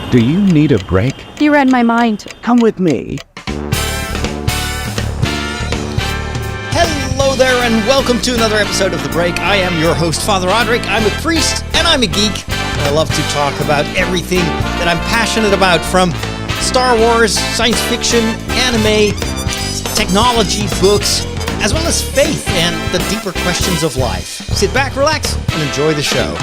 Do you need a break? You read my mind. Come with me. Hello there, and welcome to another episode of The Break. I am your host, Father Roderick. I'm a priest, and I'm a geek. And I love to talk about everything that I'm passionate about, from Star Wars, science fiction, anime, technology, books, as well as faith and the deeper questions of life. Sit back, relax, and enjoy the show.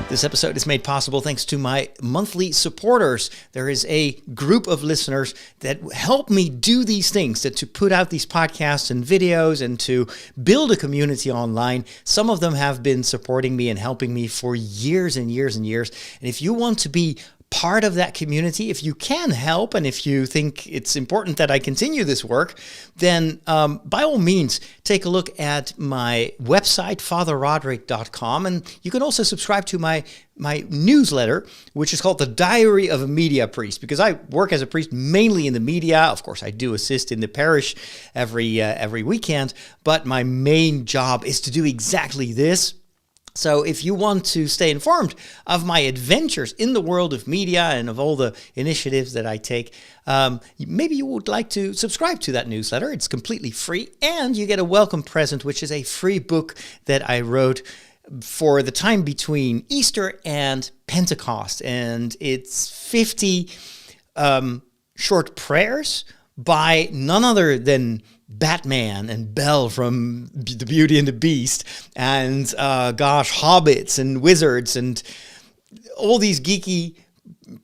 This episode is made possible thanks to my monthly supporters. There is a group of listeners that help me do these things, to put out these podcasts and videos and to build a community online. Some of them have been supporting me and helping me for years and years and years. And if you want to be part of that community, if you can help, and if you think it's important that I continue this work, then by all means, take a look at my website, fatherroderick.com, and you can also subscribe to my newsletter, which is called The Diary of a Media Priest, because I work as a priest mainly in the media. Of course, I do assist in the parish every weekend, but my main job is to do exactly this. So if you want to stay informed of my adventures in the world of media and of all the initiatives that I take, maybe you would like to subscribe to that newsletter. It's completely free, and you get a welcome present, which is a free book that I wrote for the time between Easter and Pentecost. And it's 50 short prayers by none other than Batman and Belle from The Beauty and the Beast, and hobbits and wizards and all these geeky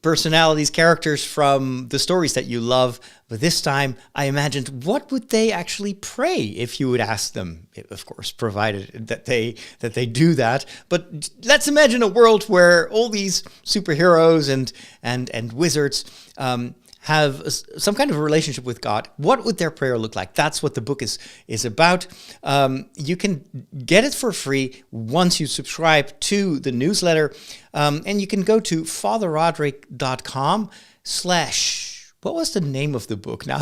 personalities, characters from the stories that you love. But this time I imagined, what would they actually pray if you would ask them? Of course, provided that they do that. But let's imagine a world where all these superheroes and wizards have some kind of a relationship with God. What would their prayer look like? That's what the book is about. You can get it for free once you subscribe to the newsletter. And you can go to fatherroderick.com/ what was the name of the book? Now,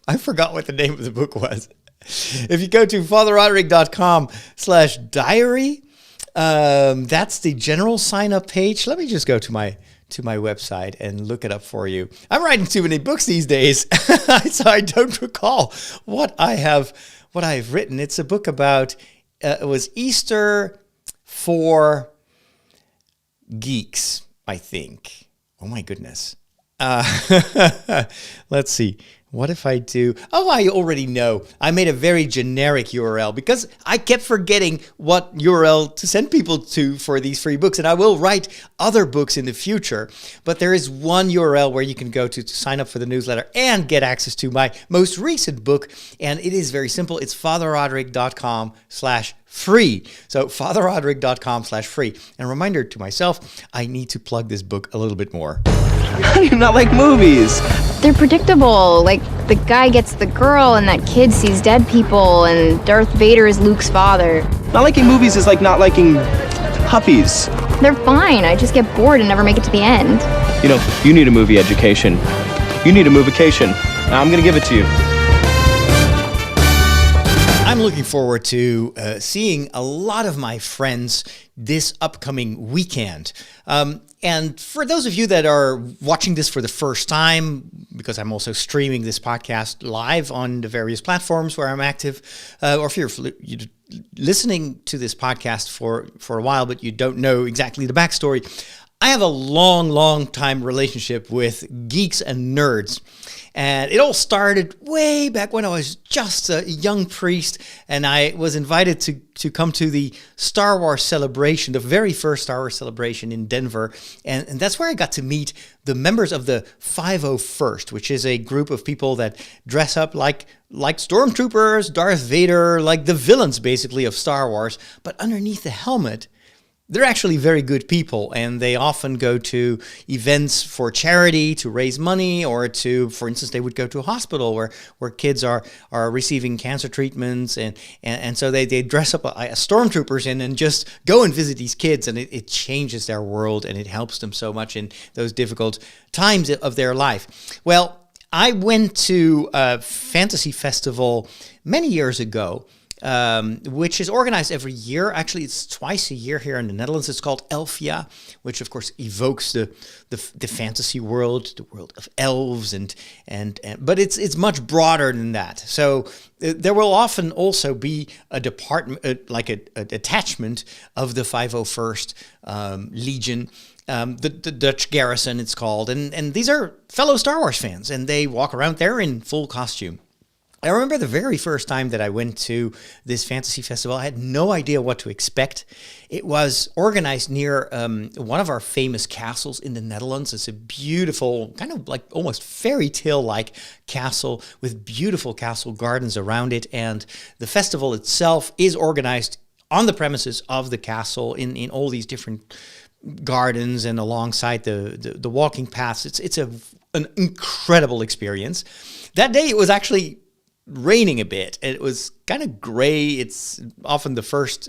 I forgot what the name of the book was. If you go to fatherroderick.com/diary, that's the general sign-up page. Let me just go to my website and look it up for you. I'm writing too many books these days, so I don't recall what I've written. It's a book about, it was Easter for geeks, I think. Oh my goodness. Let's see. What if I do? Oh, I already know. I made a very generic URL because I kept forgetting what URL to send people to for these free books. And I will write other books in the future. But there is one URL where you can go to sign up for the newsletter and get access to my most recent book. And it is very simple. It's fatherroderick.com/free. So fatherroderick.com/free. And a reminder to myself, I need to plug this book a little bit more. How do you not like movies? They're predictable. Like, the guy gets the girl and that kid sees dead people and Darth Vader is Luke's father. Not liking movies is like not liking puppies. They're fine. I just get bored and never make it to the end. You know, you need a movie education. You need a movication. I'm gonna give it to you. I'm looking forward to seeing a lot of my friends this upcoming weekend. And for those of you that are watching this for the first time, because I'm also streaming this podcast live on the various platforms where I'm active, or if you're listening to this podcast for a while, but you don't know exactly the backstory, I have a long time relationship with geeks and nerds. And it all started way back when I was just a young priest, and I was invited to come to the Star Wars celebration, the very first Star Wars celebration in Denver. And that's where I got to meet the members of the 501st, which is a group of people that dress up like stormtroopers, Darth Vader, like the villains basically of Star Wars. But underneath the helmet, they're actually very good people, and they often go to events for charity to raise money, or to, for instance, they would go to a hospital where kids are receiving cancer treatments, and so they dress up as stormtroopers and just go and visit these kids, and it changes their world, and it helps them so much in those difficult times of their life. Well, I went to a fantasy festival many years ago, which is organized every year. Actually, it's twice a year here in the Netherlands. It's called Elfia, which of course evokes the fantasy world, the world of elves, and but it's much broader than that. So there will often also be a department, like a attachment of the 501st Legion. The Dutch garrison, it's called, and these are fellow Star Wars fans, and they walk around there in full costume. I remember the very first time that I went to this fantasy festival, I had no idea what to expect. It was organized near one of our famous castles in the Netherlands. It's a beautiful, kind of like almost fairy tale-like castle with beautiful castle gardens around it, and the festival itself is organized on the premises of the castle in all these different gardens and alongside the walking paths. It's an incredible experience. That day it was actually raining a bit. It was kind of gray. It's often the first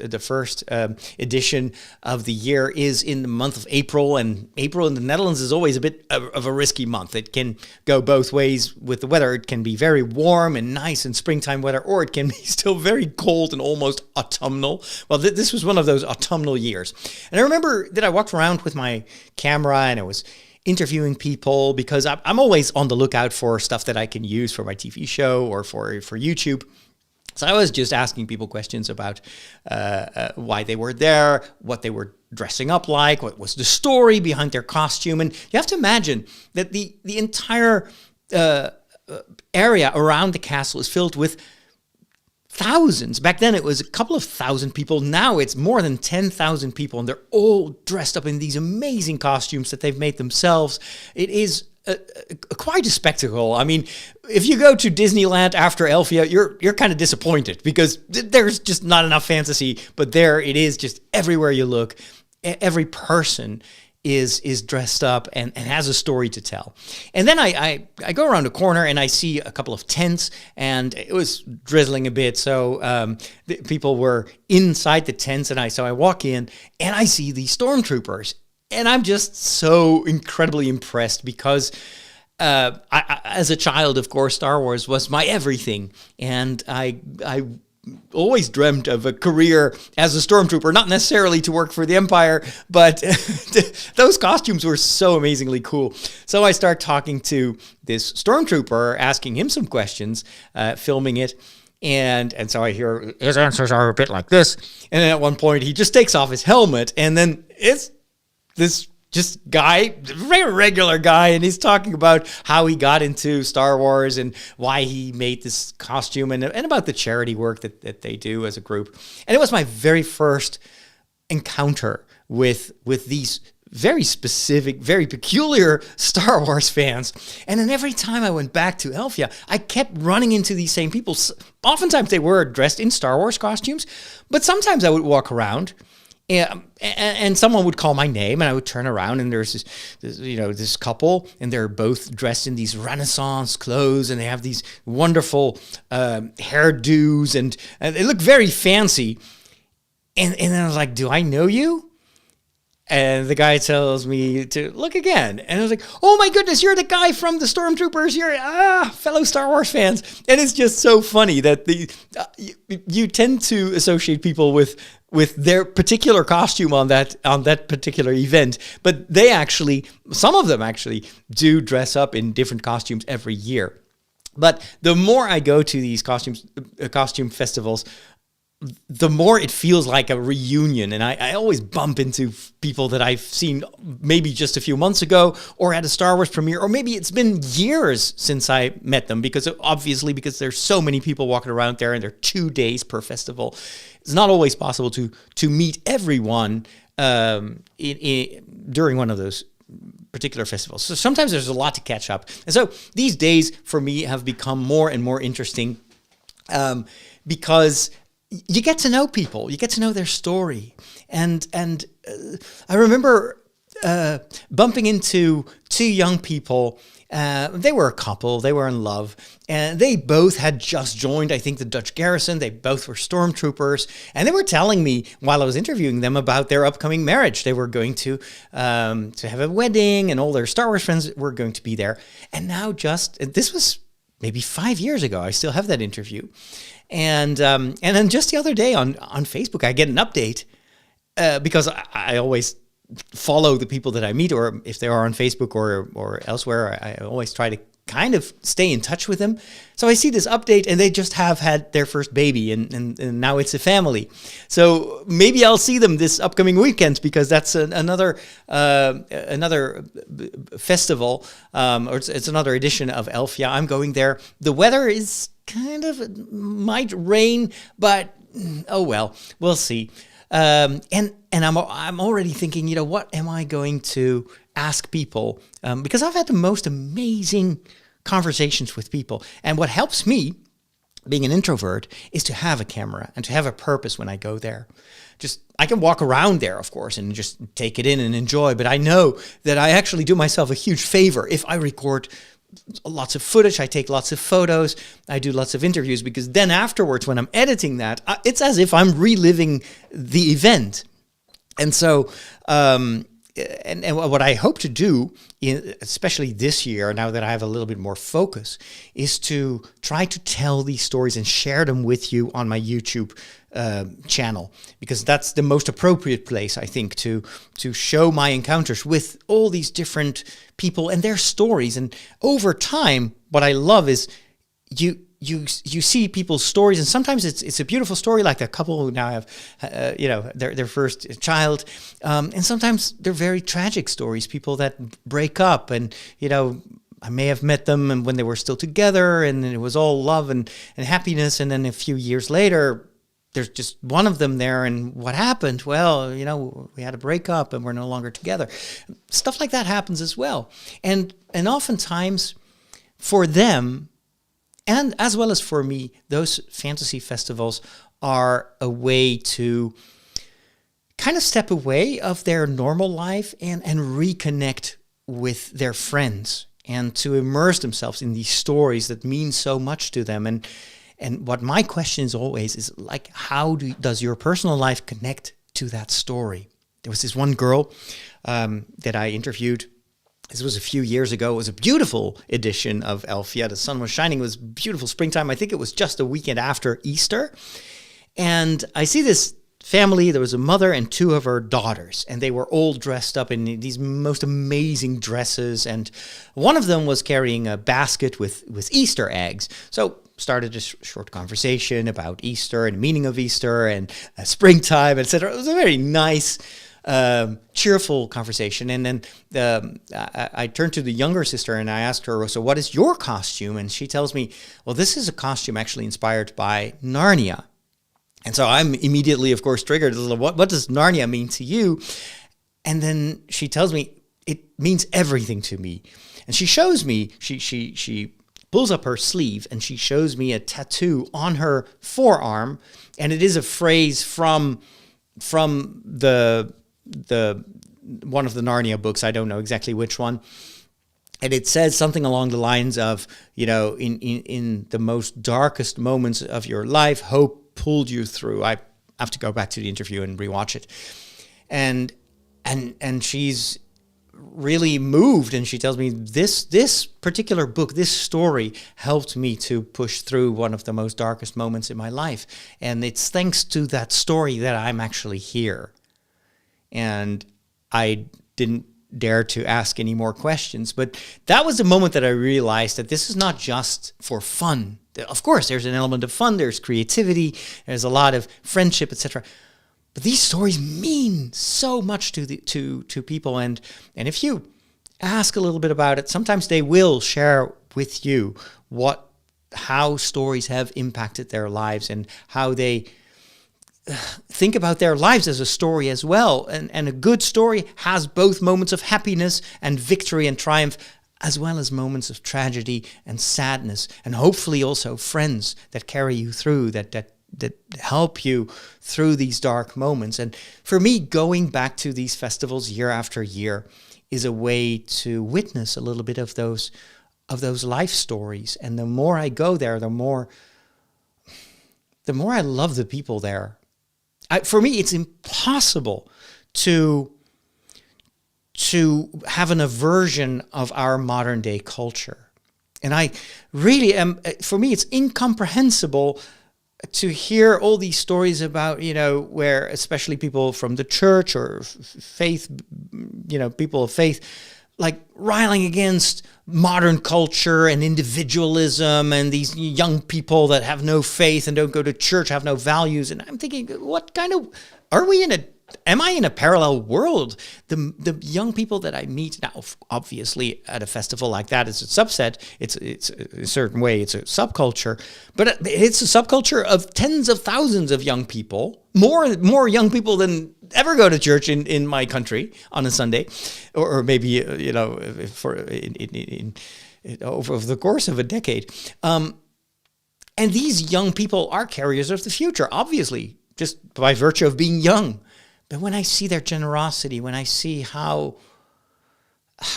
edition of the year is in the month of April, and April in the Netherlands is always a bit of a risky month. It can go both ways with the weather. It can be very warm and nice and springtime weather, or it can be still very cold and almost autumnal. Well, this was one of those autumnal years. And I remember that I walked around with my camera and I was interviewing people because I'm always on the lookout for stuff that I can use for my TV show or for YouTube. So I was just asking people questions about why they were there, what they were dressing up like, what was the story behind their costume. And you have to imagine that the entire area around the castle is filled with thousands. Back then it was a couple of thousand people. Now it's more than 10,000 people, and they're all dressed up in these amazing costumes that they've made themselves. It is quite a spectacle. I mean, if you go to Disneyland after Elfia, you're kind of disappointed because there's just not enough fantasy. But there it is, just everywhere you look, every person is dressed up and has a story to tell. And then I go around a corner and I see a couple of tents, and it was drizzling a bit, so people were inside the tents, and I walk in and I see these stormtroopers, and I'm just so incredibly impressed because as a child, of course, Star Wars was my everything, and I always dreamt of a career as a stormtrooper, not necessarily to work for the Empire, but those costumes were so amazingly cool. So I start talking to this stormtrooper, asking him some questions, filming it, and so I hear his answers are a bit like this, and then at one point he just takes off his helmet, and then it's this just guy, very regular guy, and he's talking about how he got into Star Wars and why he made this costume and about the charity work that they do as a group. And it was my very first encounter with these very specific, very peculiar Star Wars fans. And then every time I went back to Elfia, I kept running into these same people. Oftentimes they were dressed in Star Wars costumes, but sometimes I would walk around and someone would call my name, and I would turn around, and there's this couple, and they're both dressed in these Renaissance clothes, and they have these wonderful hairdos, and they look very fancy. And then I was like, "Do I know you?" And the guy tells me to look again, and I was like, "Oh my goodness, you're the guy from the Stormtroopers! You're fellow Star Wars fans!" And it's just so funny that you tend to associate people with their particular costume on that particular event, but some of them actually do dress up in different costumes every year. But the more I go to these costume festivals, the more it feels like a reunion. And I always bump into people that I've seen maybe just a few months ago or at a Star Wars premiere, or maybe it's been years since I met them because there's so many people walking around there and there are 2 days per festival. It's not always possible to meet everyone during one of those particular festivals. So sometimes there's a lot to catch up. And so these days for me have become more and more interesting because you get to know people, you get to know their story. And I remember bumping into 2 young people. They were a couple, they were in love, and they both had just joined, I think, the Dutch garrison. They both were stormtroopers, and they were telling me while I was interviewing them about their upcoming marriage. They were going to have a wedding, and all their Star Wars friends were going to be there. And now this was maybe 5 years ago, I still have that interview. And then just the other day on Facebook, I get an update because I always follow the people that I meet, or if they are on Facebook or elsewhere, I always try to kind of stay in touch with them. So I see this update, and they just have had their first baby, and now it's a family. So maybe I'll see them this upcoming weekend, because that's another festival, or it's another edition of Elfia. I'm going there. The weather is might rain, but oh well, we'll see. And I'm already thinking, what am I going to ask people? Because I've had the most amazing conversations with people. And what helps me, being an introvert, is to have a camera and to have a purpose when I go there. I can walk around there, of course, and just take it in and enjoy. But I know that I actually do myself a huge favor if I record lots of footage, I take lots of photos, I do lots of interviews, because then afterwards, when I'm editing that, it's as if I'm reliving the event. And so, and what I hope to do, especially this year, now that I have a little bit more focus, is to try to tell these stories and share them with you on my YouTube channel, because that's the most appropriate place, I think, to show my encounters with all these different people and their stories. And over time, what I love is you see people's stories, and sometimes it's a beautiful story, like a couple who now have their first child, and sometimes they're very tragic stories, people that break up, and I may have met them and when they were still together, and it was all love and happiness, and then a few years later there's just one of them there, and what happened? Well, we had a breakup and we're no longer together. Stuff like that happens as well. And oftentimes for them, and as well as for me, those fantasy festivals are a way to kind of step away of their normal life and reconnect with their friends, and to immerse themselves in these stories that mean so much to them. And what my question is always is, like, how does your personal life connect to that story? There was this one girl that I interviewed. This was a few years ago. It was a beautiful edition of Elfia. The sun was shining. It was beautiful springtime. I think it was just a weekend after Easter. And I see this family. There was a mother and two of her daughters, and they were all dressed up in these most amazing dresses. And one of them was carrying a basket with Easter eggs. So started a short conversation about Easter and the meaning of Easter and springtime, etc. It was a very nice, cheerful conversation. And then I turned to the younger sister and I asked her, so what is your costume? And she tells me, well, this is a costume actually inspired by Narnia. And so I'm immediately, of course, triggered. What does Narnia mean to you? And then she tells me, it means everything to me. And she shows me, she pulls up her sleeve and she shows me a tattoo on her forearm, and it is a phrase from the one of the Narnia books. I don't know exactly which one. And it says something along the lines of, in the most darkest moments of your life, hope pulled you through. I have to go back to the interview and rewatch it. And she's really moved, and she tells me this particular book, this story helped me to push through one of the most darkest moments in my life, and it's thanks to that story that I'm actually here. And I didn't dare to ask any more questions, but that was the moment that I realized that this is not just for fun. Of course, there's an element of fun, there's creativity, there's a lot of friendship, etc. But these stories mean so much to people, and if you ask a little bit about it, sometimes they will share with you how stories have impacted their lives and how they think about their lives as a story as well. And a good story has both moments of happiness and victory and triumph, as well as moments of tragedy and sadness, and hopefully also friends that carry you through, that help you through these dark moments. And for me, going back to these festivals year after year is a way to witness a little bit of those life stories. And the more I go there, the more I love the people there. For me, it's impossible to have an aversion of our modern day culture. And I really am, for me, it's incomprehensible to hear all these stories about, where especially people from the church or faith, people of faith, like riling against modern culture and individualism and these young people that have no faith and don't go to church, have no values. And I'm thinking, am I in a parallel world? The young people that I meet now, obviously at a festival like that, it's a subset. It's a certain way, it's a subculture, but it's a subculture of tens of thousands of young people, more young people than ever go to church in my country on a Sunday, or maybe over the course of a decade. And these young people are carriers of the future, obviously, just by virtue of being young. But when I see their generosity, when I see how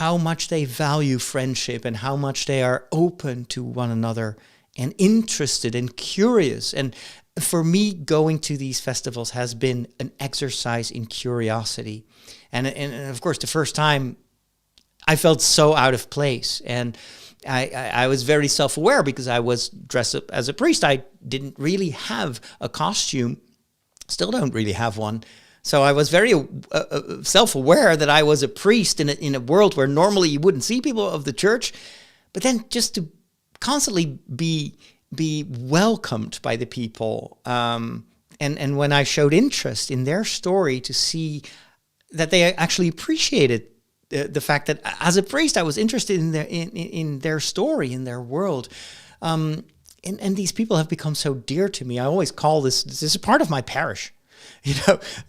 much they value friendship and how much they are open to one another and interested and curious, and for me, going to these festivals has been an exercise in curiosity. And of course, the first time I felt so out of place, and I was very self-aware because I was dressed up as a priest. I didn't really have a costume, still don't really have one. So I was very self-aware that I was a priest in a world where normally you wouldn't see people of the church. But then just to constantly be welcomed by the people, and when I showed interest in their story, to see that they actually appreciated the fact that as a priest I was interested in their story, in their world. And these people have become so dear to me. I always call this is a part of my parish.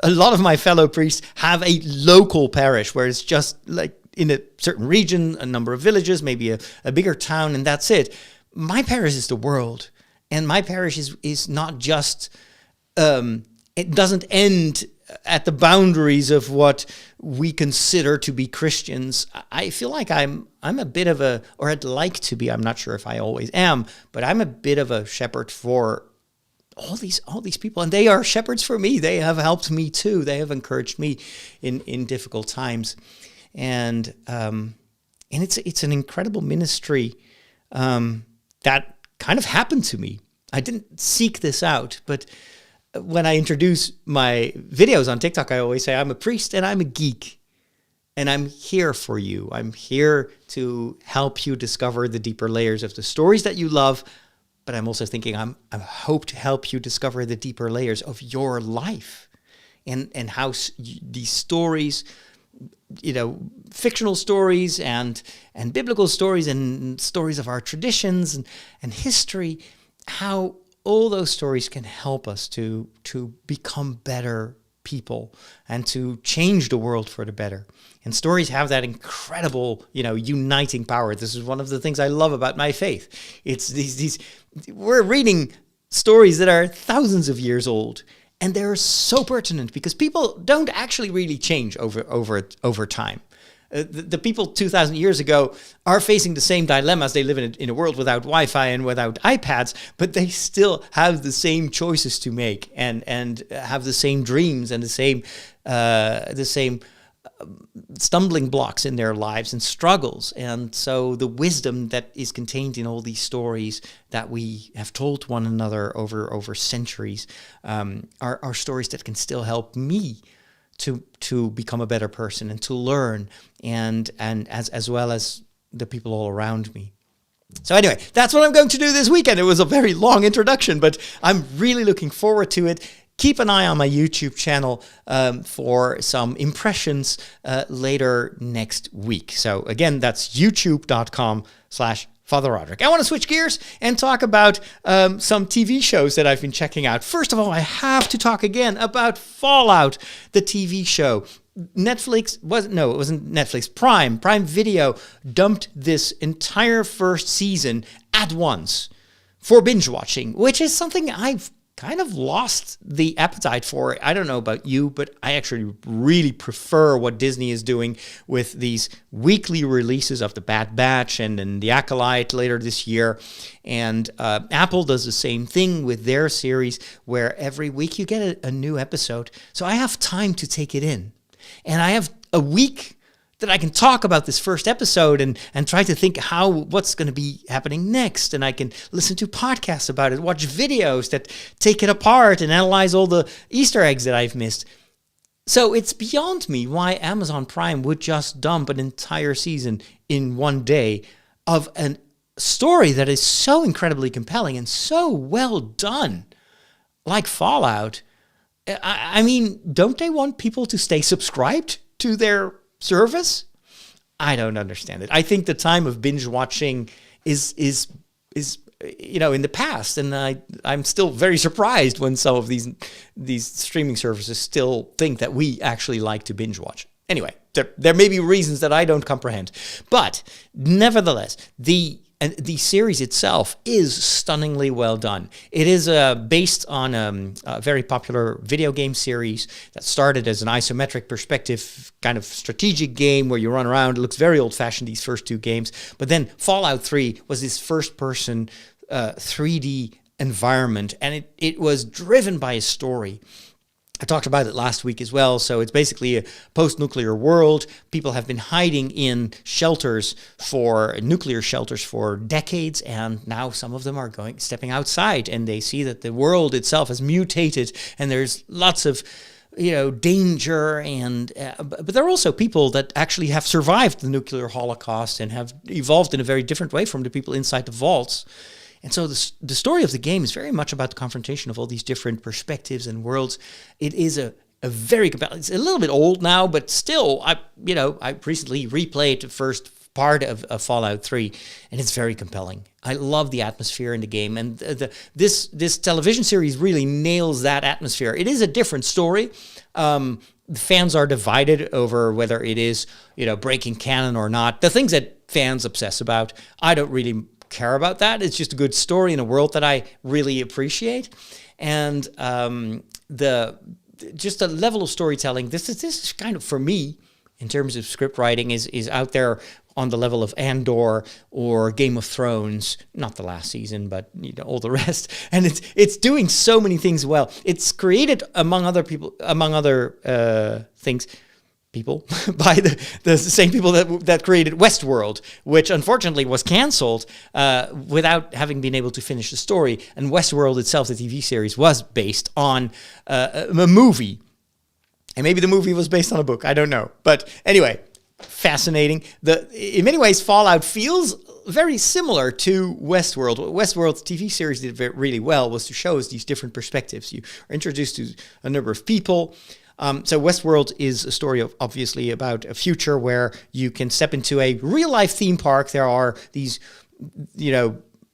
A lot of my fellow priests have a local parish where it's just like in a certain region, a number of villages, maybe a bigger town, and that's it. My parish is the world, and my parish is not just, it doesn't end at the boundaries of what we consider to be Christians. I feel like I'm a bit of or I'd like to be, I'm not sure if I always am, but I'm a bit of a shepherd for all these people, and they are shepherds for me. They have helped me too. They have encouraged me in difficult times, and it's an incredible ministry that kind of happened to me. I didn't seek this out, but when I introduce my videos on TikTok, I always say I'm a priest and I'm a geek, and I'm here for you. I'm here to help you discover the deeper layers of the stories that you love. But I'm also thinking I hope to help you discover the deeper layers of your life, and how these stories, fictional stories and biblical stories and stories of our traditions and history, how all those stories can help us to become better people and to change the world for the better. And stories have that incredible, uniting power. This is one of the things I love about my faith. It's we're reading stories that are thousands of years old, and they're so pertinent because people don't actually really change over time. The people 2,000 years ago are facing the same dilemmas. They live in a world without Wi-Fi and without iPads, but they still have the same choices to make and have the same dreams and the same stumbling blocks in their lives and struggles. And so the wisdom that is contained in all these stories that we have told one another over centuries are stories that can still help me to become a better person and to learn, and as well as the people all around me. So anyway, that's what I'm going to do this weekend. It was a very long introduction, but I'm really looking forward to it. Keep an eye on my YouTube channel for some impressions later next week. So again, that's youtube.com/Father Roderick. I want to switch gears and talk about some TV shows that I've been checking out. First of all, I have to talk again about Fallout, the TV show. It wasn't Netflix. Prime Video dumped this entire first season at once for binge watching, which is something I've kind of lost the appetite for. I don't know about you, but I actually really prefer what Disney is doing with these weekly releases of The Bad Batch and The Acolyte later this year. And Apple does the same thing with their series, where every week you get a new episode. So I have time to take it in. And I have a week that I can talk about this first episode and try to think what's going to be happening next. And I can listen to podcasts about it, watch videos that take it apart and analyze all the Easter eggs that I've missed. So it's beyond me why Amazon Prime would just dump an entire season in one day of a story that is so incredibly compelling and so well done, like Fallout. I mean, don't they want people to stay subscribed to their service? I don't understand it. I think the time of binge watching is in the past, and I'm still very surprised when some of these streaming services still think that we actually like to binge watch. Anyway, there may be reasons that I don't comprehend, but nevertheless, the series itself is stunningly well done. It is based on a very popular video game series that started as an isometric perspective kind of strategic game where you run around. It looks very old-fashioned, these first two games. But then Fallout 3 was this first-person 3D environment, and it was driven by a story. I talked about it last week as well. So it's basically a post-nuclear world. People have been hiding in nuclear shelters for decades, and now some of them are stepping outside, and they see that the world itself has mutated, and there's lots of danger, and but there are also people that actually have survived the nuclear holocaust and have evolved in a very different way from the people inside the vaults. And so the story of the game is very much about the confrontation of all these different perspectives and worlds. It is a very compelling. It's a little bit old now, but still, I recently replayed the first part of Fallout 3, and it's very compelling. I love the atmosphere in the game, and this television series really nails that atmosphere. It is a different story. Fans are divided over whether it is breaking canon or not. The things that fans obsess about, I don't really care about that. It's just a good story in a world that I really appreciate, and the level of storytelling. This is kind of, for me, in terms of script writing, is out there on the level of Andor or Game of Thrones. Not the last season, but all the rest. And it's doing so many things well. It's created among other things. By the same people that created Westworld, which unfortunately was canceled without having been able to finish the story. And Westworld itself, the TV series, was based on a movie. And maybe the movie was based on a book. I don't know. But anyway, fascinating. In many ways, Fallout feels very similar to Westworld. What Westworld's TV series did really well was to show us these different perspectives. You are introduced to a number of people. So Westworld is a story obviously about a future where you can step into a real-life theme park. There are these,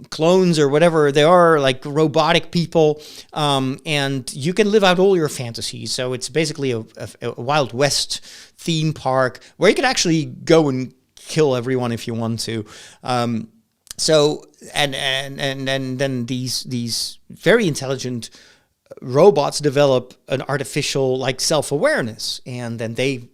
clones or whatever they are, like robotic people, and you can live out all your fantasies. So it's basically a Wild West theme park where you could actually go and kill everyone if you want to. So then these very intelligent robots develop an artificial self-awareness, and then they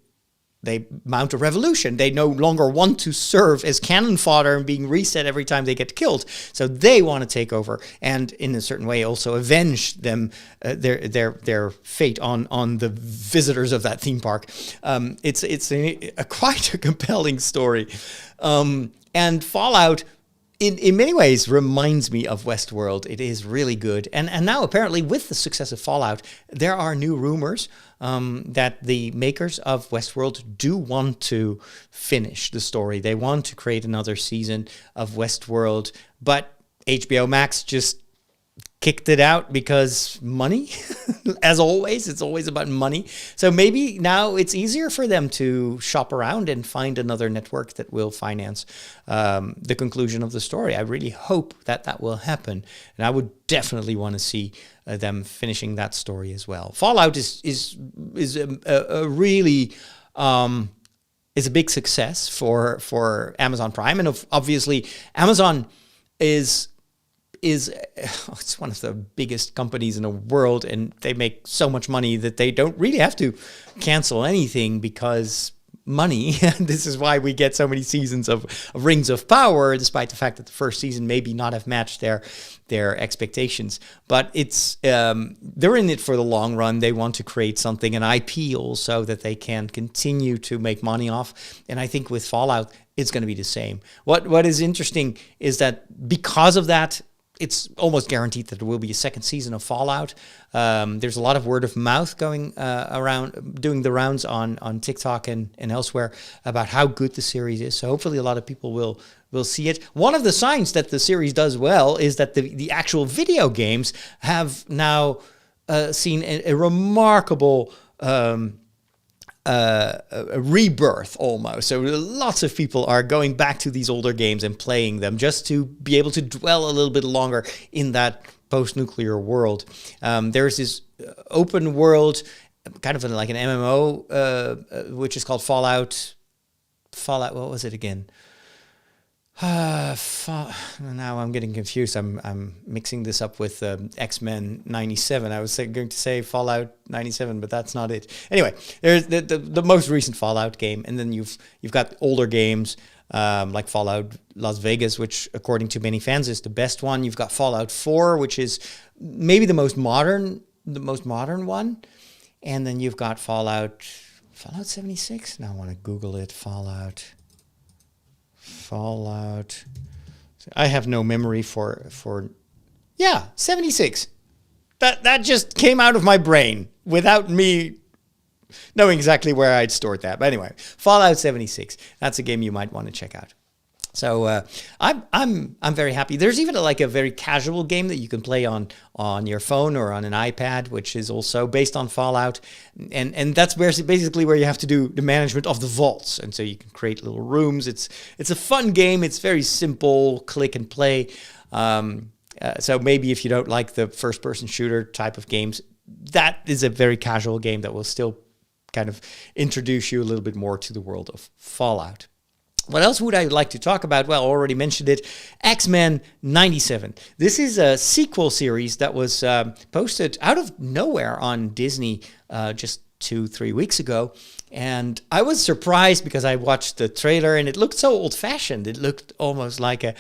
mount a revolution. They no longer want to serve as cannon fodder and being reset every time they get killed. So they want to take over and in a certain way also avenge them their fate on the visitors of that theme park. It's quite a compelling story. And Fallout in many ways reminds me of Westworld. It is really good. And now apparently with the success of Fallout, there are new rumors that the makers of Westworld do want to finish the story. They want to create another season of Westworld, but HBO Max just kicked it out because money. As always, it's always about money. So maybe now it's easier for them to shop around and find another network that will finance the conclusion of the story. I really hope that will happen, and I would definitely want to see them finishing that story as well. Fallout is a really is a big success for Amazon Prime, and obviously Amazon is it's one of the biggest companies in the world, and they make so much money that they don't really have to cancel anything because money. This is why we get so many seasons of Rings of Power, despite the fact that the first season maybe not have matched their expectations. But it's they're in it for the long run. They want to create something, an IP also that they can continue to make money off. And I think with Fallout, it's going to be the same. What is interesting is that because of that, it's almost guaranteed that there will be a second season of Fallout. There's a lot of word of mouth going around, doing the rounds on TikTok and elsewhere about how good the series is. So hopefully a lot of people will see it. One of the signs that the series does well is that the actual video games have now seen a remarkable a rebirth almost. So lots of people are going back to these older games and playing them just to be able to dwell a little bit longer in that post-nuclear world. There's this open world, kind of like an MMO, which is called Fallout. What was it again? Now I'm getting confused. I'm mixing this up with X-Men 97. I was going to say Fallout 97, but that's not it. Anyway, there's the most recent Fallout game, and then you've got older games like Fallout Las Vegas, which according to many fans is the best one. You've got Fallout 4, which is maybe the most modern one, and then you've got Fallout 76. Now I want to Google it. Fallout. I have no memory for 76. That just came out of my brain without me knowing exactly where I'd stored that. But anyway, Fallout 76. That's a game you might want to check out. So I'm very happy. There's even a very casual game that you can play on your phone or on an iPad, which is also based on Fallout, and that's basically where you have to do the management of the vaults, and so you can create little rooms. It's a fun game. It's very simple, click and play. So maybe if you don't like the first-person shooter type of games, that is a very casual game that will still kind of introduce you a little bit more to the world of Fallout. What else would I like to talk about? Well, I already mentioned it. X-Men 97. This is a sequel series that was posted out of nowhere on Disney just 2-3 weeks ago. And I was surprised because I watched the trailer and it looked so old-fashioned. It looked almost like an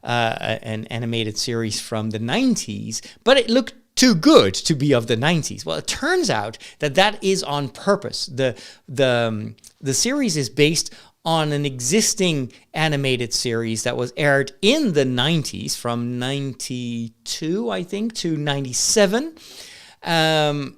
animated series from the 90s, but it looked too good to be of the 90s. Well, it turns out that is on purpose. The series is based on an existing animated series that was aired in the 90s from 92, I think, to 97. And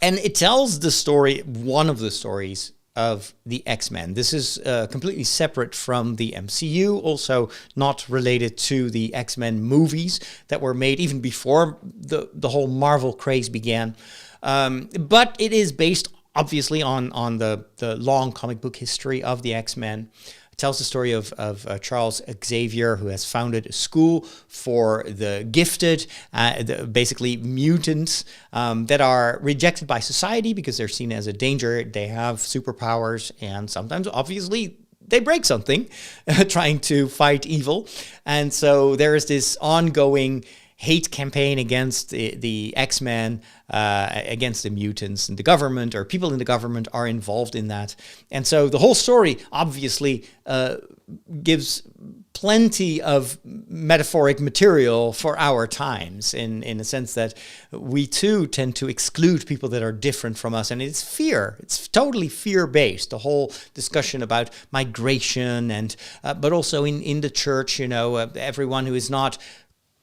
it tells the story, one of the stories of the X-Men. This is completely separate from the MCU, also not related to the X-Men movies that were made even before the whole Marvel craze began. But it is based obviously on the long comic book history of the X-Men. It tells the story of Charles Xavier, who has founded a school for the gifted, basically mutants that are rejected by society because they're seen as a danger. They have superpowers, and sometimes, obviously, they break something trying to fight evil. And so there is this ongoing hate campaign against the X-Men, against the mutants, and the government, or people in the government are involved in that. And so the whole story obviously gives plenty of metaphoric material for our times in a sense that we too tend to exclude people that are different from us. And it's fear. It's totally fear-based, the whole discussion about migration and but also in the church, everyone who is not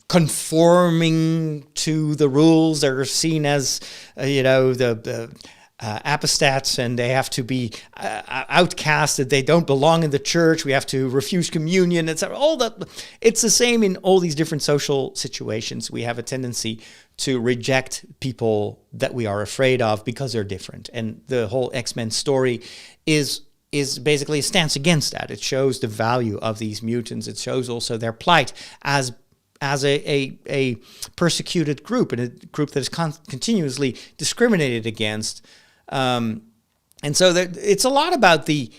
conforming to the rules, they're seen as, the apostates, and they have to be outcasted. They don't belong in the church. We have to refuse communion, etc. All that. It's the same in all these different social situations. We have a tendency to reject people that we are afraid of because they're different. And the whole X-Men story is basically a stance against that. It shows the value of these mutants. It shows also their plight as a persecuted group, and a group that is continuously discriminated against. And so it's a lot about the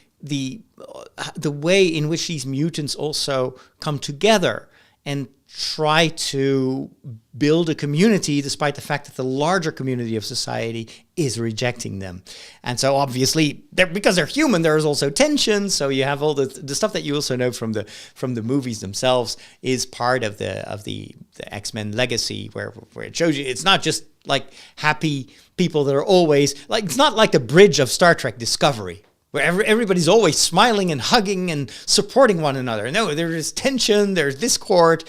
way in which these mutants also come together and try to build a community despite the fact that the larger community of society is rejecting them. And so obviously, because they're human, there's also tension. So you have all the stuff that you also know from the movies themselves is part of the X-Men legacy, where it shows you it's not just like happy people that are always like, it's not like the bridge of Star Trek Discovery, where everybody's always smiling and hugging and supporting one another. No, there is tension, there's discord,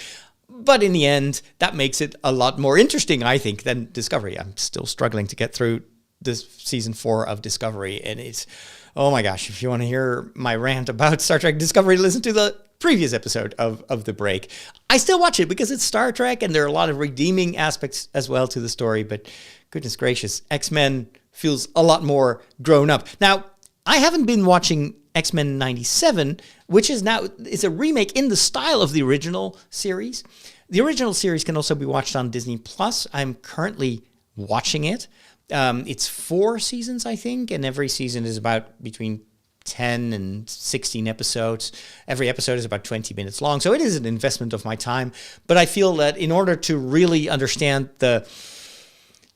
but in the end, that makes it a lot more interesting, I think, than Discovery. I'm still struggling to get through this season 4 of Discovery, and it's, oh my gosh, if you want to hear my rant about Star Trek Discovery, listen to the previous episode of The Break. I still watch it because it's Star Trek, and there are a lot of redeeming aspects as well to the story, but goodness gracious, X-Men feels a lot more grown up. Now, I haven't been watching X-Men 97, which is a remake in the style of the original series. The original series can also be watched on Disney+. I'm currently watching it. It's 4 seasons, I think, and every season is about between 10 and 16 episodes. Every episode is about 20 minutes long, so it is an investment of my time. But I feel that in order to really understand to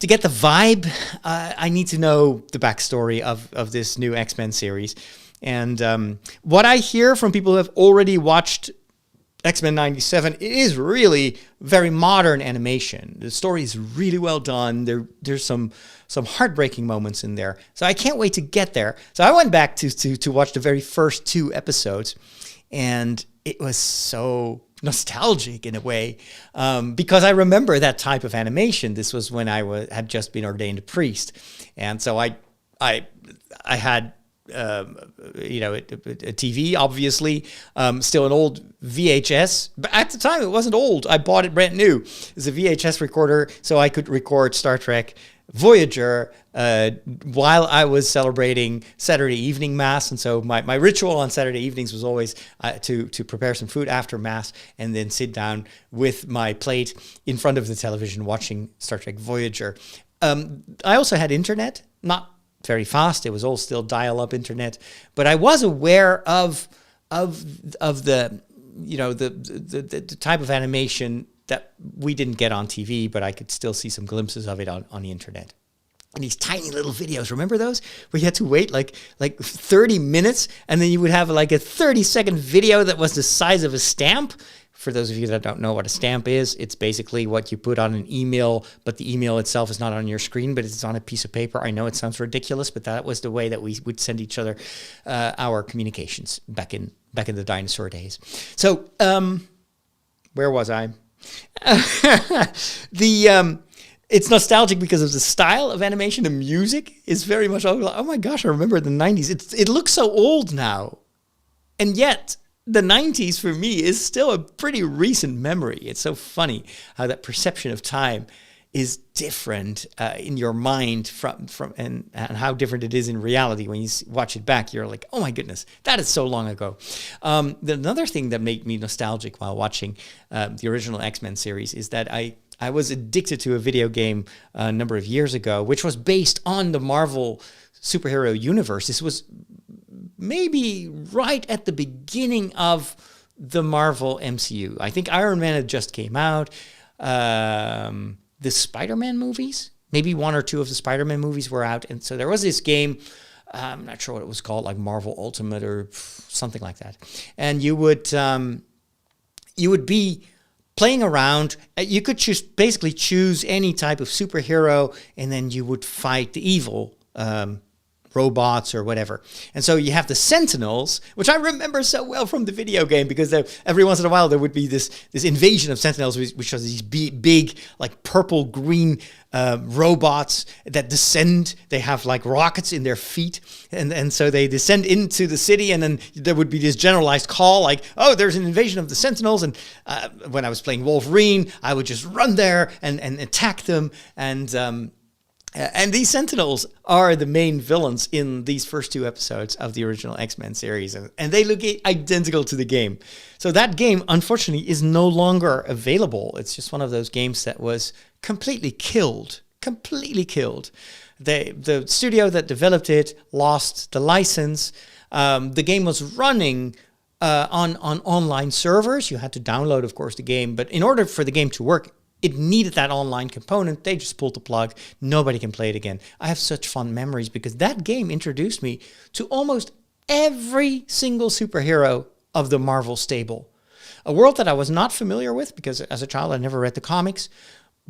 get the vibe, I need to know the backstory of this new X-Men series. And what I hear from people who have already watched X-Men 97, it is really very modern animation. The story is really well done. There's some heartbreaking moments in there. So I can't wait to get there. So I went back to watch the very first 2 episodes, and it was so nostalgic in a way, because I remember that type of animation. This was when I had just been ordained a priest, and so I had a TV, obviously, still an old VHS, but at the time it wasn't old. I bought it brand new. It's a VHS recorder, so I could record Star Trek Voyager while I was celebrating Saturday evening Mass. And so my ritual on Saturday evenings was always to prepare some food after Mass and then sit down with my plate in front of the television watching Star Trek Voyager. I also had internet, not very fast. It was all still dial-up internet, but I was aware of the type of animation that we didn't get on TV, but I could still see some glimpses of it on the internet. And these tiny little videos, remember those? Where you had to wait like 30 minutes, and then you would have like a 30-second video that was the size of a stamp. For those of you that don't know what a stamp is, it's basically what you put on an email, but the email itself is not on your screen, but it's on a piece of paper. I know it sounds ridiculous, but that was the way that we would send each other our communications back in the dinosaur days. So, where was I? It's nostalgic because of the style of animation. The music is very much, oh my gosh, I remember the 90s. It looks so old now. And yet, the 90s for me is still a pretty recent memory. It's so funny how that perception of time is different in your mind from and how different it is in reality. When you watch it back, you're like, oh my goodness, that is so long ago. Another thing that made me nostalgic while watching the original X-Men series is that I was addicted to a video game a number of years ago, which was based on the Marvel superhero universe. This was maybe right at the beginning of the Marvel MCU. I think Iron Man had just came out. The Spider-Man movies, maybe 1 or 2 of the Spider-Man movies were out. And so there was this game, I'm not sure what it was called, like Marvel Ultimate or something like that. And you would be playing around. You could basically choose any type of superhero, and then you would fight the evil robots or whatever. And so you have the Sentinels, which I remember so well from the video game, because every once in a while there would be this invasion of Sentinels, which are these big like purple green robots that descend. They have like rockets in their feet, and so they descend into the city, and then there would be this generalized call like, oh, there's an invasion of the Sentinels. And when I was playing Wolverine, I would just run there and attack them. And these Sentinels are the main villains in these first 2 episodes of the original X-Men series. And they look identical to the game. So that game, unfortunately, is no longer available. It's just one of those games that was completely killed. The studio that developed it lost the license. The game was running on online servers. You had to download, of course, the game. But in order for the game to work, it needed that online component. They just pulled the plug. Nobody can play it again. I have such fond memories because that game introduced me to almost every single superhero of the Marvel stable. A world that I was not familiar with because as a child I never read the comics.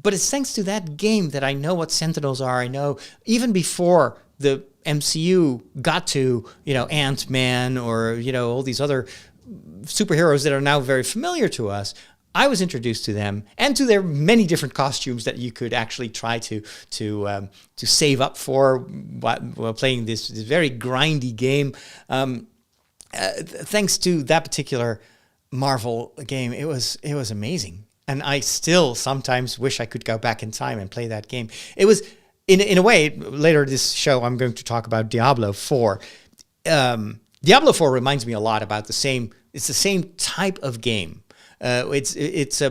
But it's thanks to that game that I know what Sentinels are. I know even before the MCU got to, Ant-Man or, all these other superheroes that are now very familiar to us, I was introduced to them and to their many different costumes that you could actually try to save up for while playing this very grindy game. Thanks to that particular Marvel game, it was amazing, and I still sometimes wish I could go back in time and play that game. It was in a way. Later this show, I'm going to talk about Diablo IV. Diablo IV reminds me a lot about the same. It's the same type of game. It's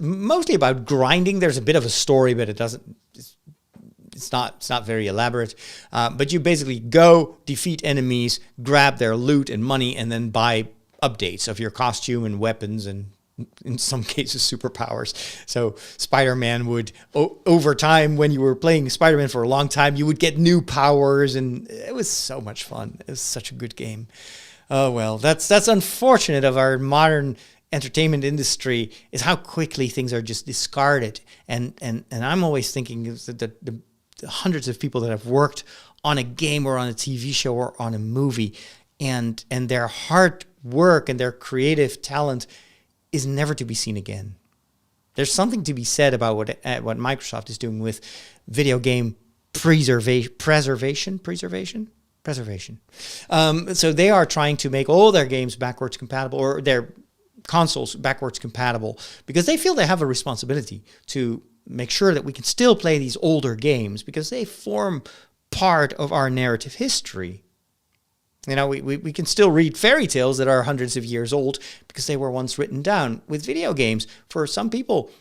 mostly about grinding. There's a bit of a story, but it's not very elaborate. But you basically go defeat enemies, grab their loot and money, and then buy updates of your costume and weapons and in some cases superpowers. So Spider-Man would over time, when you were playing Spider-Man for a long time, you would get new powers, and it was so much fun. It was such a good game. Oh well, that's unfortunate of our modern entertainment industry, is how quickly things are just discarded. And I'm always thinking that the hundreds of people that have worked on a game or on a TV show or on a movie, and their hard work and their creative talent is never to be seen again. There's something to be said about what Microsoft is doing with video game preservation. So they are trying to make all their games backwards compatible, or their consoles backwards compatible, because they feel they have a responsibility to make sure that we can still play these older games because they form part of our narrative history. We can still read fairy tales that are hundreds of years old because they were once written down. With video games, for some people,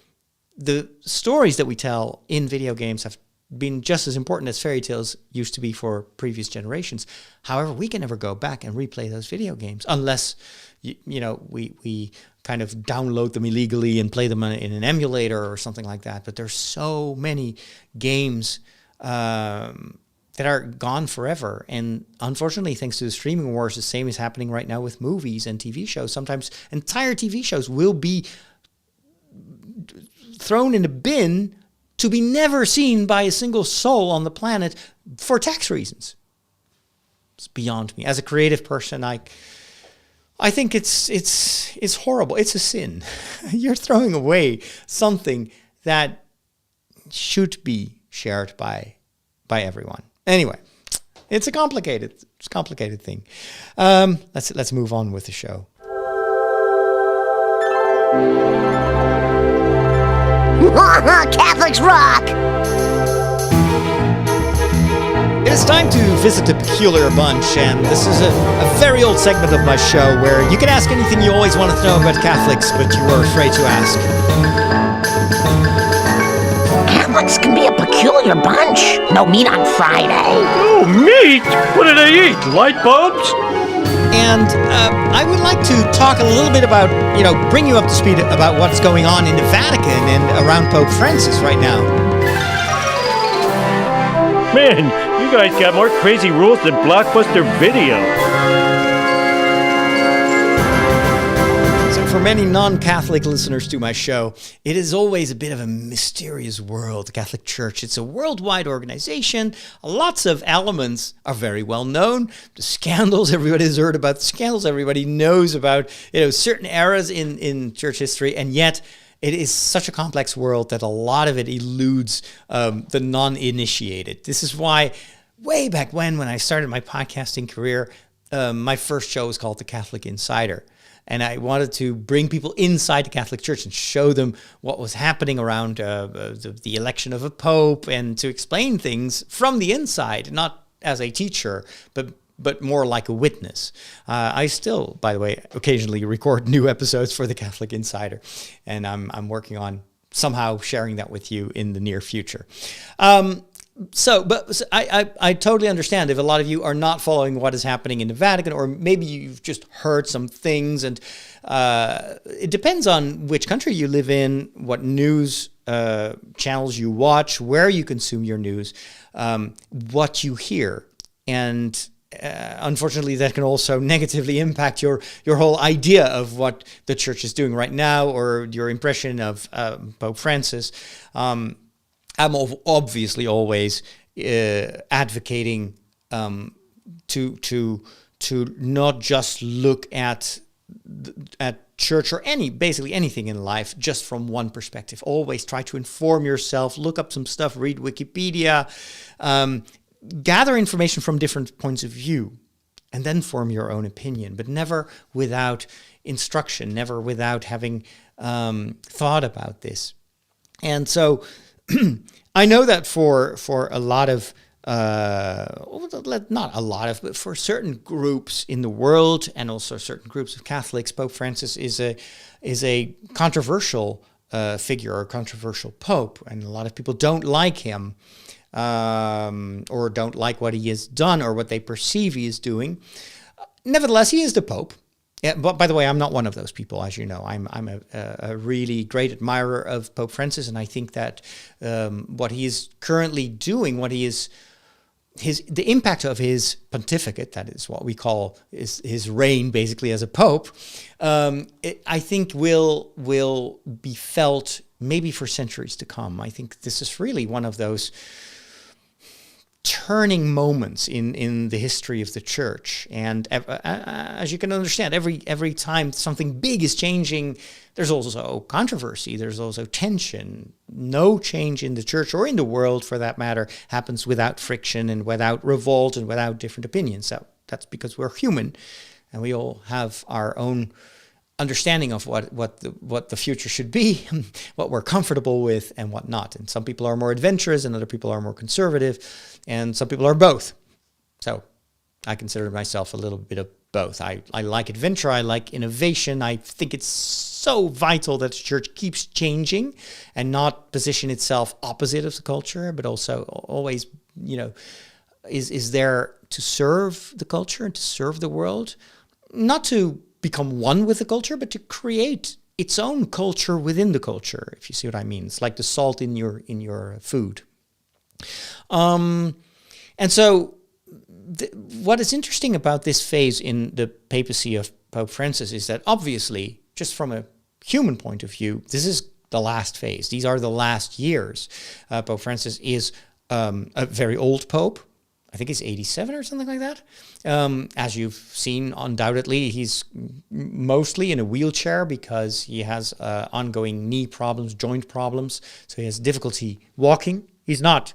the stories that we tell in video games have been just as important as fairy tales used to be for previous generations. However, we can never go back and replay those video games unless we kind of download them illegally and play them in an emulator or something like that. But there's so many games that are gone forever. And unfortunately, thanks to the streaming wars, the same is happening right now with movies and TV shows. Sometimes entire TV shows will be thrown in a bin to be never seen by a single soul on the planet for tax reasons. It's beyond me. As a creative person, I think it's horrible. It's a sin. You're throwing away something that should be shared by everyone. Anyway, it's a complicated thing. Let's move on with the show. Catholics rock! It is time to visit the Peculiar Bunch, and this is a very old segment of my show where you can ask anything you always wanted to know about Catholics, but you were afraid to ask. Catholics can be a peculiar bunch. No meat on Friday. Oh, meat? What do they eat? Light bulbs? And I would like to talk a little bit about, bring you up to speed about what's going on in the Vatican and around Pope Francis right now. Man, you guys got more crazy rules than Blockbuster Video. So for many non-Catholic listeners to my show, it is always a bit of a mysterious world, the Catholic Church. It's a worldwide organization. Lots of elements are very well known. The scandals, everybody has heard about the scandals. Everybody knows about, certain eras in church history, and yet it is such a complex world that a lot of it eludes the non-initiated. This is why way back when I started my podcasting career, my first show was called The Catholic Insider. And I wanted to bring people inside the Catholic Church and show them what was happening around the election of a pope, and to explain things from the inside, not as a teacher, but more like a witness. I still, by the way, occasionally record new episodes for the Catholic Insider, and I'm working on somehow sharing that with you in the near future. I totally understand if a lot of you are not following what is happening in the Vatican, or maybe you've just heard some things, and it depends on which country you live in, what news channels you watch, where you consume your news, what you hear, and unfortunately, that can also negatively impact your whole idea of what the church is doing right now, or your impression of Pope Francis. I'm obviously always advocating to not just look at church or basically anything in life just from one perspective. Always try to inform yourself, look up some stuff, read Wikipedia. Gather information from different points of view, and then form your own opinion, but never without instruction, never without having thought about this. And so I know that for a lot of, not a lot of, but for certain groups in the world, and also certain groups of Catholics, Pope Francis is a controversial figure, or controversial pope, and a lot of people don't like him. Or don't like what he has done, or what they perceive he is doing. Nevertheless, he is the Pope. Yeah, but by the way, I'm not one of those people, as you know. I'm a really great admirer of Pope Francis, and I think that what he is currently doing, the impact of his pontificate, that is what we call his reign, basically as a pope, I think will be felt maybe for centuries to come. I think this is really one of those turning moments in the history of the church. And as you can understand, every time something big is changing, there's also controversy, there's also tension. No change in the church, or in the world for that matter, happens without friction and without revolt and without different opinions. So that's because we're human, and we all have our own understanding of what the future should be, what we're comfortable with and what not. And some people are more adventurous and other people are more conservative, and some people are both. So I consider myself a little bit of both. I like adventure, I like innovation. I think it's so vital that the church keeps changing and not position itself opposite of the culture, but also always, is there to serve the culture and to serve the world, not to become one with the culture, but to create its own culture within the culture, if you see what I mean. It's like the salt in your food. And so what is interesting about this phase in the papacy of Pope Francis is that obviously, just from a human point of view, this is the last phase. These are the last years. Pope Francis is a very old pope. I think he's 87 or something like that. As you've seen, undoubtedly, he's mostly in a wheelchair because he has ongoing knee problems, joint problems. So he has difficulty walking. He's not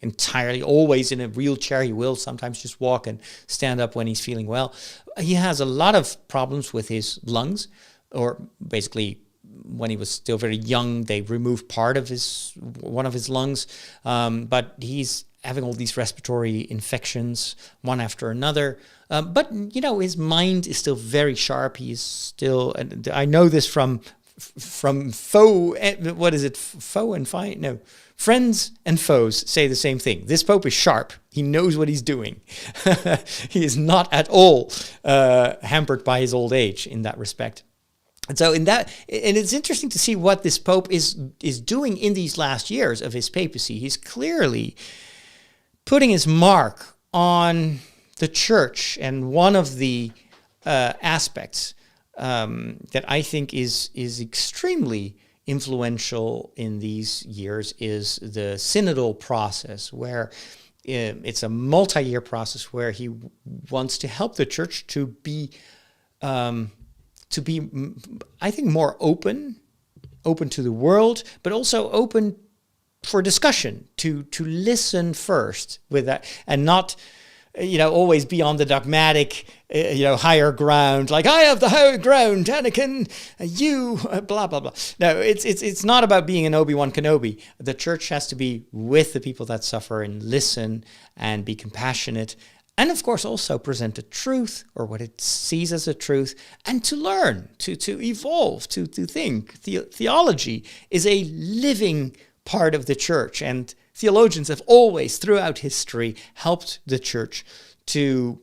entirely always in a wheelchair. He will sometimes just walk and stand up when he's feeling well. He has a lot of problems with his lungs, or basically when he was still very young, they removed one of his lungs, but he's having all these respiratory infections, one after another. But, his mind is still very sharp. He is still, and I know this from friends and foes say the same thing. This Pope is sharp. He knows what he's doing. He is not at all hampered by his old age in that respect. And so and it's interesting to see what this Pope is doing in these last years of his papacy. He's clearly putting his mark on the church, and one of the aspects that I think is extremely influential in these years is the synodal process, where it's a multi-year process where he wants to help the church to be, I think, more open to the world, but also open for discussion, to listen first with that, and not, always be on the dogmatic, higher ground, like I have the higher ground, Anakin, you, blah, blah, blah. No, it's not about being an Obi-Wan Kenobi. The church has to be with the people that suffer and listen and be compassionate. And of course, also present the truth, or what it sees as a truth, and to learn, to evolve, to think. Theology is a living part of the church, and theologians have always, throughout history, helped the church to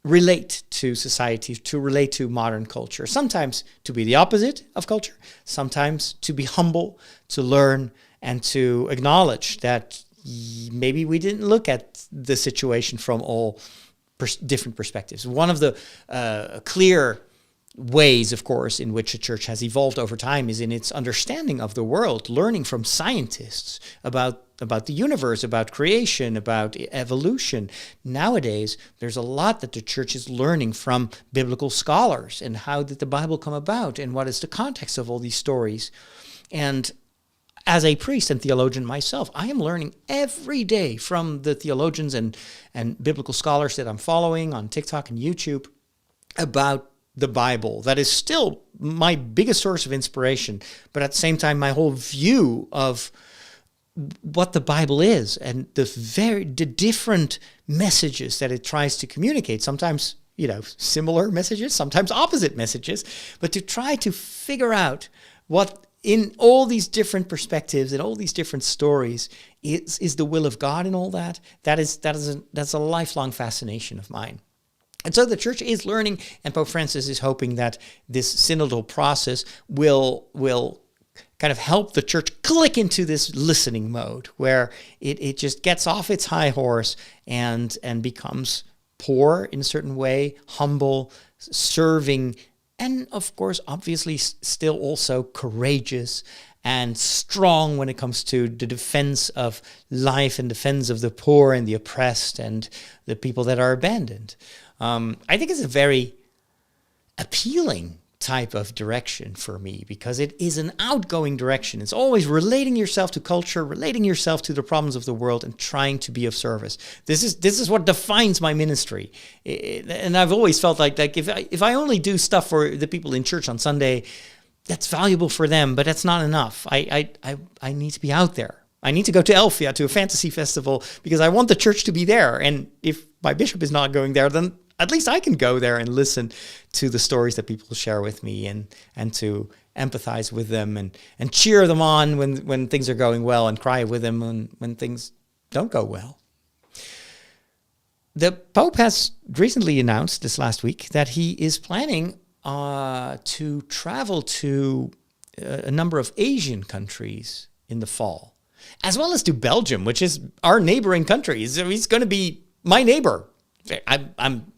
relate to society, to relate to modern culture. Sometimes to be the opposite of culture, sometimes to be humble, to learn, and to acknowledge that maybe we didn't look at the situation from all different perspectives. One of the clear ways, of course, in which a church has evolved over time is in its understanding of the world, learning from scientists about the universe, about creation, about evolution. Nowadays, there's a lot that the church is learning from biblical scholars, and how did the Bible come about, and what is the context of all these stories. And as a priest and theologian myself, I am learning every day from the theologians and biblical scholars that I'm following on TikTok and YouTube about the Bible. That is still my biggest source of inspiration, but at the same time, my whole view of what the Bible is and the different messages that it tries to communicate. Sometimes, similar messages, sometimes opposite messages, but to try to figure out what in all these different perspectives and all these different stories is the will of God in all that. That's a lifelong fascination of mine. And so the church is learning, and Pope Francis is hoping that this synodal process will kind of help the church click into this listening mode where it just gets off its high horse and becomes poor in a certain way, humble, serving, and of course, obviously still also courageous and strong when it comes to the defense of life and defense of the poor and the oppressed and the people that are abandoned. I think it's a very appealing type of direction for me because it is an outgoing direction. It's always relating yourself to culture, relating yourself to the problems of the world, and trying to be of service. This is what defines my ministry. And I've always felt like if I only do stuff for the people in church on Sunday, that's valuable for them, but that's not enough. I need to be out there. I need to go to Elfia, to a fantasy festival, because I want the church to be there. And if my bishop is not going there, then at least I can go there and listen to the stories that people share with me and to empathize with them and cheer them on when things are going well and cry with them when things don't go well. The Pope has recently announced this last week that he is planning to travel to a number of Asian countries in the fall, as well as to Belgium, which is our neighboring country. So he's going to be my neighbor. I'm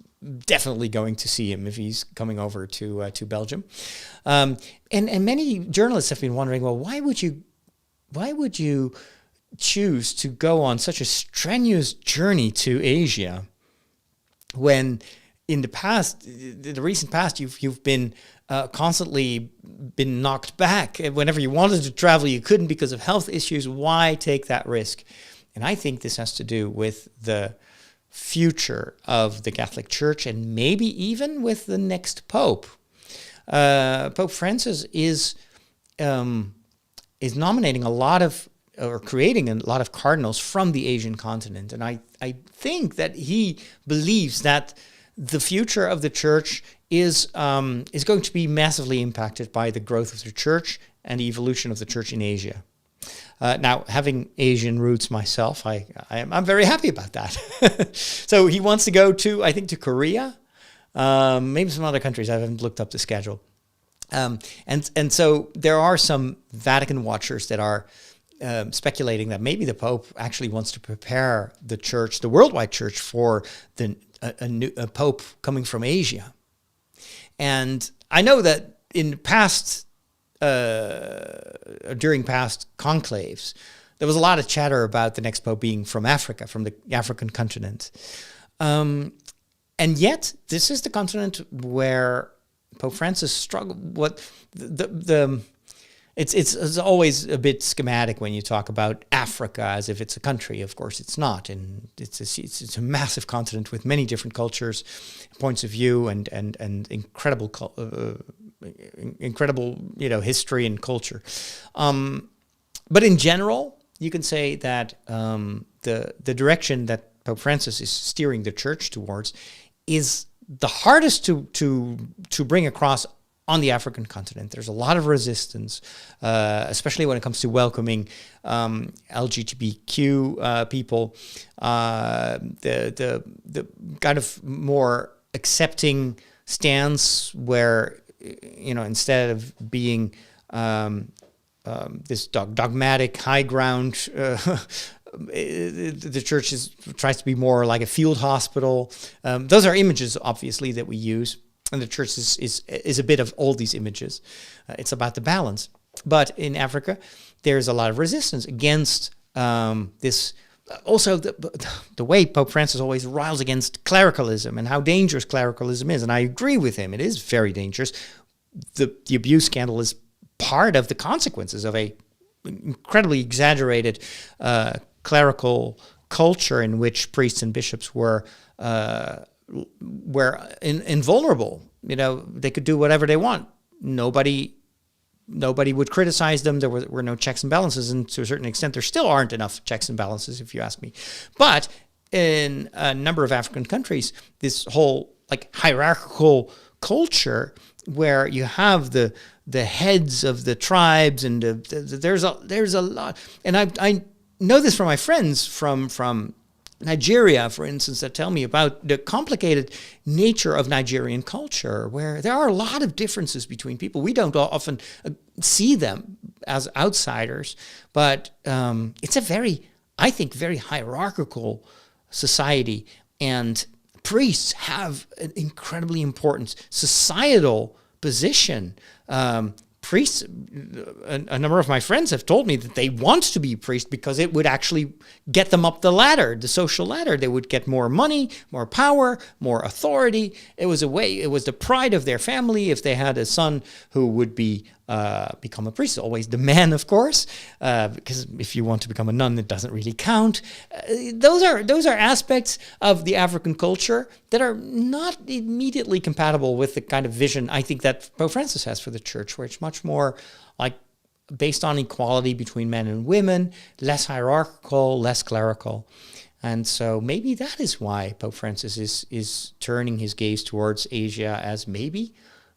definitely going to see him if he's coming over to Belgium. And many journalists have been wondering, well, why would you choose to go on such a strenuous journey to Asia when in the recent past you've been constantly been knocked back? Whenever you wanted to travel, you couldn't because of health issues. Why take that risk? And I think this has to do with the future of the Catholic Church and maybe even with the next Pope. Pope Francis is nominating creating a lot of cardinals from the Asian continent. And I think that he believes that the future of the church is going to be massively impacted by the growth of the church and the evolution of the church in Asia. Now, having Asian roots myself, I'm very happy about that. So he wants to go to Korea, maybe some other countries. I haven't looked up the schedule. And so there are some Vatican watchers that are speculating that maybe the Pope actually wants to prepare the church, the worldwide church, for a Pope coming from Asia. And I know that in past during past conclaves, there was a lot of chatter about the next Pope being from Africa, from the African continent. And yet, this is the continent where Pope Francis struggled. It's always a bit schematic when you talk about Africa as if it's a country. Of course, it's not, and it's a massive continent with many different cultures, points of view, and incredible history and culture. But in general, you can say that the direction that Pope Francis is steering the church towards is the hardest to bring across on the African continent. There's a lot of resistance, especially when it comes to welcoming LGBTQ people. The kind of more accepting stance where, instead of being this dogmatic high ground, the church tries to be more like a field hospital. Those are images, obviously, that we use. And the church is a bit of all these images. It's about the balance. But in Africa, there's a lot of resistance against this. Also, the way Pope Francis always riles against clericalism and how dangerous clericalism is. And I agree with him. It is very dangerous. The abuse scandal is part of the consequences of a incredibly exaggerated clerical culture in which priests and bishops were invulnerable. They could do whatever they want. Nobody would criticize them. There were no checks and balances, and to a certain extent, there still aren't enough checks and balances, if you ask me. But in a number of African countries, this whole hierarchical culture where you have the heads of the tribes, and there's a lot, and I know this from my friends from Nigeria, for instance, that tell me about the complicated nature of Nigerian culture, where there are a lot of differences between people. We don't often see them as outsiders, but it's a very hierarchical society, and priests have an incredibly important societal position. Priests, a number of my friends have told me that they want to be priests because it would actually get them up the ladder, the social ladder. They would get more money, more power, more authority. It was the pride of their family if they had a son who would become a priest. Always the man, of course, because if you want to become a nun, it doesn't really count. Those are aspects of the African culture that are not immediately compatible with the kind of vision I think that Pope Francis has for the church, where it's much more like based on equality between men and women, less hierarchical, less clerical. And so maybe that is why Pope Francis is turning his gaze towards Asia as maybe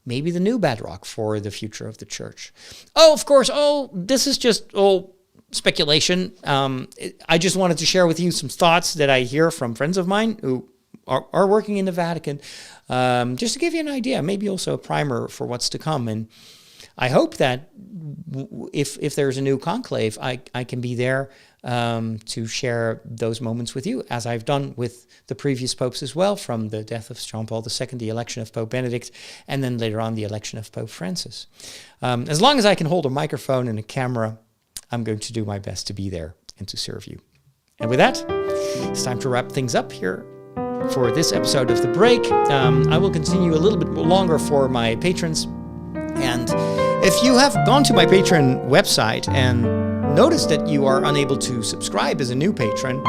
the new bedrock for the future of the church. Of course, this is just speculation. I just wanted to share with you some thoughts that I hear from friends of mine who are working in the Vatican, just to give you an idea, maybe also a primer for what's to come. And I hope that if there's a new conclave, I can be there to share those moments with you, as I've done with the previous popes as well, from the death of John Paul II, the election of Pope Benedict, and then later on the election of Pope Francis. As long as I can hold a microphone and a camera, I'm going to do my best to be there and to serve you. And with that, it's time to wrap things up here for this episode of The Break. I will continue a little bit longer for my patrons. And if you have gone to my Patreon website and noticed that you are unable to subscribe as a new patron,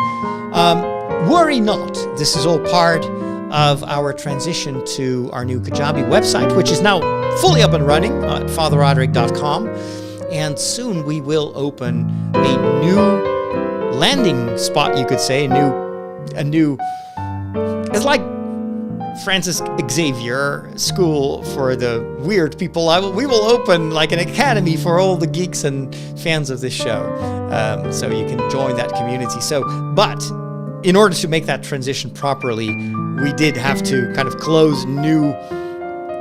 worry not. This is all part of our transition to our new Kajabi website, which is now fully up and running at fatherroderick.com. And soon we will open a new landing spot, you could say, a new, it's like Francis Xavier School for the weird people. We will open like an academy for all the geeks and fans of this show, so you can join that community. But in order to make that transition properly, we did have to kind of close new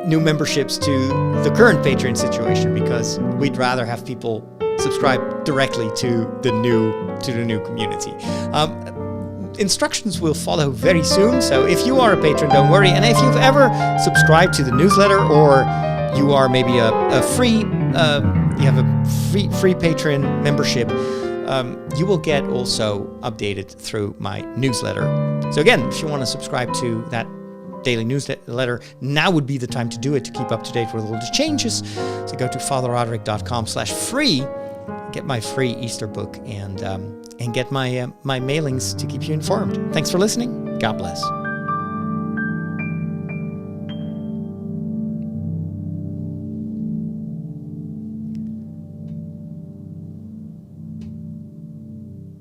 memberships to the current Patreon situation, because we'd rather have people subscribe directly to the new community. Instructions will follow very soon, so if you are a patron, don't worry. And if you've ever subscribed to the newsletter, or you are maybe a free, you have a free patron membership, you will get also updated through my newsletter. So again, if you want to subscribe to that daily newsletter, now would be the time to do it, to keep up to date with all the changes. So go to fatherroderick.com/free, get my free Easter book, and get my mailings to keep you informed. Thanks for listening. God bless.